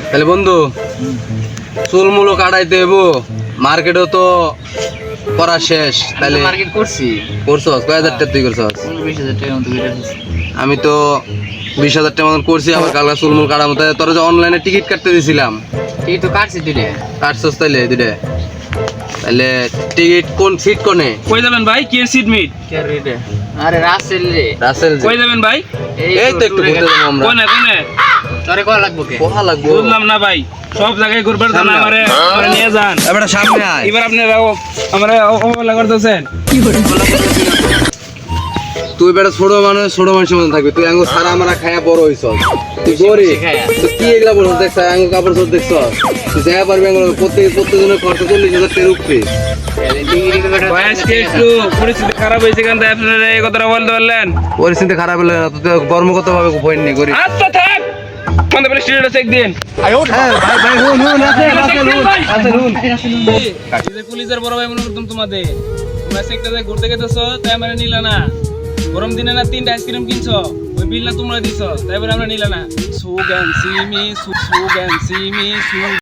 তাহলে বন্ধু চুলমুলো কাটাইতে হইবো, মার্কেটও তো করা শেষ। তাহলে মার্কেট করছি, করছস কয় হাজার টাকা তুই করছস? 15-20 হাজার টাকা মতো করে দিচ্ছি। আমি তো 20,000 টাকা মতন করছি। আবার কালকে চুলমুল কাটার মতো তোরা যে অনলাইনে টিকিট কাটতে দিছিলাম, এই তো কাটছি দুইটা। কাটছস তাইলে দুইটা? তাহলে টিকিট কোন সিট কোনে? কই যাবেন ভাই? কি সিট মিট? কে রে? আরে রাসেল রে। রাসেল যে। কই যাবেন ভাই? এই তো একটু ঘুরতে যাবো আমরা। কোনে কোনে? তোরে কয় লাগবো কে? কোহা লাগবো। বুঝলাম না ভাই, সব জায়গায় ঘুরবার জানা আমারে আমারে নিয়ে যান। এবারে সামনে আয়। এবার আপনি আমারে অবহেলা করতেছেন। তুই বেটা ছোট মানুষের মতন থাকবি। তুই আঙ্গু সারা আমরা খায়া বড় হইছস। তুই গরিব। তুই কি এগুলা বলছ? দেখছ আঙ্গু কাপড় চোপড় দেখছস? তুই যা পারবি আঙ্গু প্রত্যেকজনের খরচ 40,000 টাকার উপরে। বয়স কি একটু পরিস্থিতি খারাপ হয়েছে কেন তাই আপনারা এই কথাটা বলতে পারলেন? পরিস্থিতি খারাপ হলে না, তুই তো কর্মগত ভাবে পয়েন্ট নেই করিস। আচ্ছা থাক, আমাদের বলে স্টুডিওটা চেক দিন। হ্যাঁ ভাই ভাই হুন পুলিশের বড় ভাই মনে করতাম তোমাদের, তোমরা একটা জায়গায় ঘুরতে গেতেছো তাই আমরা নিলা না। গরম দিনে না 3টা আইসক্রিম কিনছো, ওই বিল না তোমরা দিছো, তাই আমরা নিলা না। সুগান সিমি